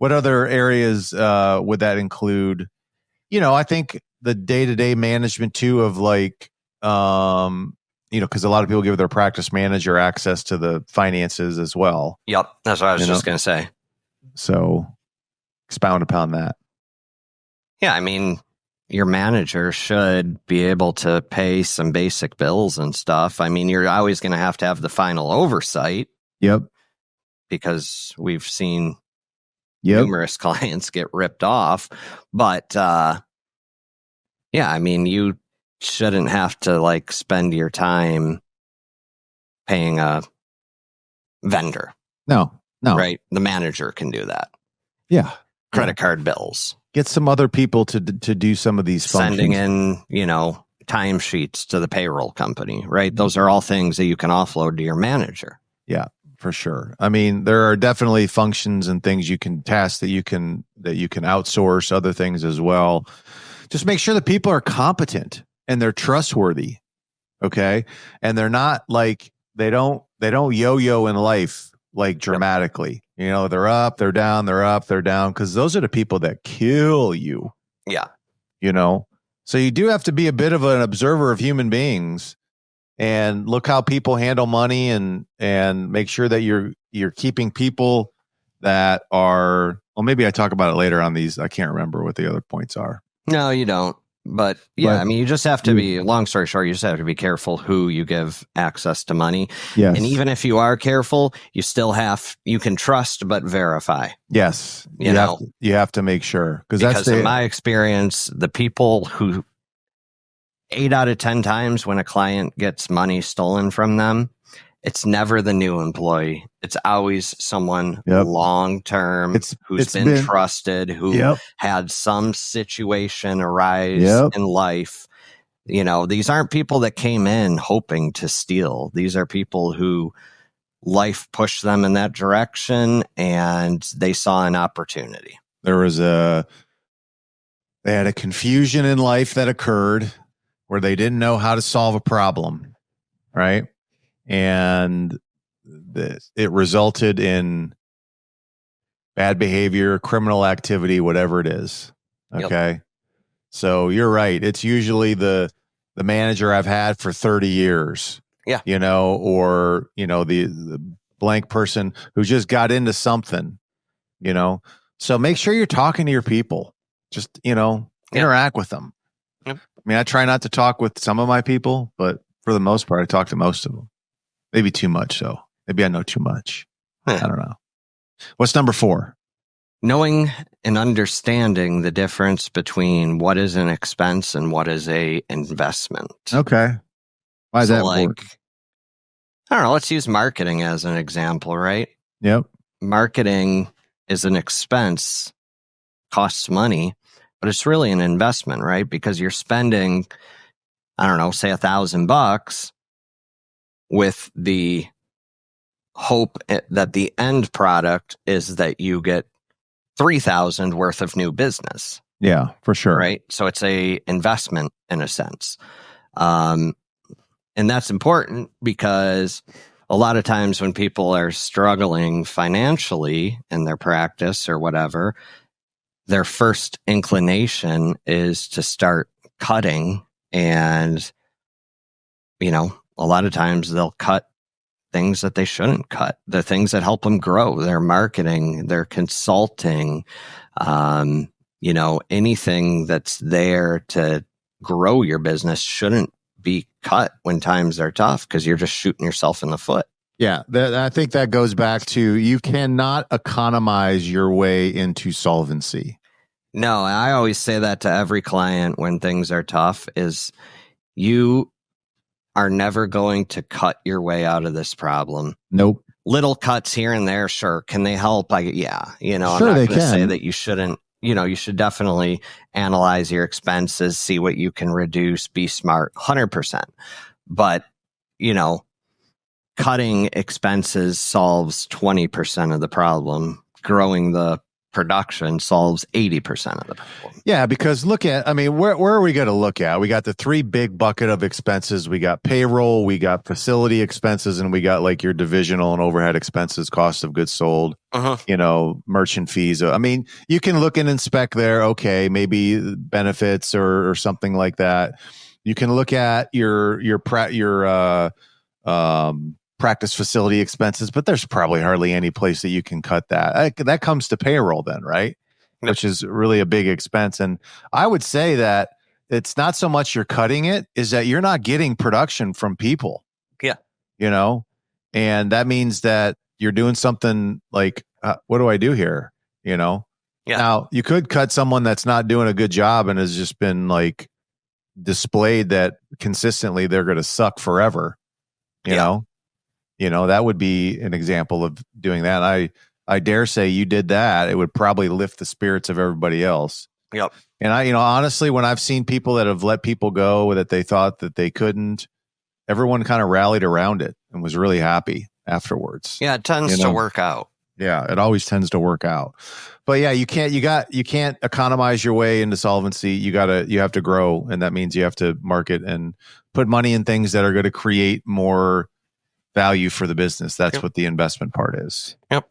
What other areas would that include? I think the day-to-day management too of like, because a lot of people give their practice manager access to the finances as well. Yep. That's what I was just going to say. So expound upon that. Yeah. I mean, your manager should be able to pay some basic bills and stuff. I mean, you're always going to have the final oversight. Yep. Because we've seen numerous clients get ripped off. But, I mean, you shouldn't have to like spend your time paying a vendor. No. Right? The manager can do that. Yeah. Credit card bills. Get some other people to do some of these functions. Sending in, timesheets to the payroll company, right? Those are all things that you can offload to your manager. Yeah, for sure. I mean, there are definitely functions and things tasks that you can outsource, other things as well. Just make sure that people are competent and they're trustworthy. Okay. And they're not like, they don't yo-yo in life like dramatically. They're up, they're down, they're up, they're down, because those are the people that kill you. Yeah. So you do have to be a bit of an observer of human beings and look how people handle money and make sure that you're keeping people that are, well, maybe I talk about it later on these. I can't remember what the other points are. No, you don't. But I mean, you just have to be, long story short, you just have to be careful who you give access to money. Yes. And even if you are careful, you can trust but verify. Yes. You have to make sure. Because in my experience, the people who 8 out of 10 times when a client gets money stolen from them, it's never the new employee. It's always someone long-term who's been trusted, who had some situation arise in life. These aren't people that came in hoping to steal. These are people who life pushed them in that direction and they saw an opportunity. They had a confusion in life that occurred where they didn't know how to solve a problem, right? And it resulted in bad behavior, criminal activity, whatever it is. Okay. Yep. So you're right. It's usually the manager I've had for 30 years. Yeah. Or the blank person who just got into something, So make sure you're talking to your people. Just, interact with them. Yep. I mean, I try not to talk with some of my people, but for the most part, I talk to most of them. Maybe too much, so maybe I know too much. I don't know. What's number 4? Knowing and understanding the difference between what is an expense and what is a investment. Okay. Why is that important? I don't know. Let's use marketing as an example, right? Yep. Marketing is an expense, costs money, but it's really an investment, right? Because you're spending, I don't know, say $1,000 with the hope that the end product is that you get 3,000 worth of new business. Yeah, for sure. Right. So it's a investment in a sense. And that's important because a lot of times when people are struggling financially in their practice or whatever, their first inclination is to start cutting. And, a lot of times they'll cut things that they shouldn't cut, the things that help them grow, their marketing, their consulting, anything that's there to grow your business shouldn't be cut when times are tough because you're just shooting yourself in the foot. Yeah, I think that goes back to you cannot economize your way into solvency. No, I always say that to every client when things are tough is you are never going to cut your way out of this problem. Nope. Little cuts here and there, sure. Can they help? Sure, I'm not going to say that you shouldn't. You should definitely analyze your expenses, see what you can reduce, be smart, 100%. But, cutting expenses solves 20% of the problem. Growing the production solves 80% of the problem. Yeah, because where are we going to look at? We got the three big bucket of expenses. We got payroll, we got facility expenses, and we got like your divisional and overhead expenses, cost of goods sold, merchant fees. I mean, you can look and inspect there. Okay, maybe benefits or something like that. You can look at your practice facility expenses, but there's probably hardly any place that you can cut that. That comes to payroll then, right? Yep. Which is really a big expense. And I would say that it's not so much you're cutting it, is that you're not getting production from people. Yeah. And that means that you're doing something like, what do I do here? Yeah. Now you could cut someone that's not doing a good job and has just been like displayed that consistently they're going to suck forever. You know, that would be an example of doing that. I dare say you did that, it would probably lift the spirits of everybody else. Yep. And honestly, when I've seen people that have let people go that they thought that they couldn't, everyone kind of rallied around it and was really happy afterwards. Yeah, it tends to work out. Yeah, it always tends to work out. But yeah, you can't economize your way into solvency. You have to grow, and that means you have to market and put money in things that are going to create more value for the business. That's what the investment part is. Yep.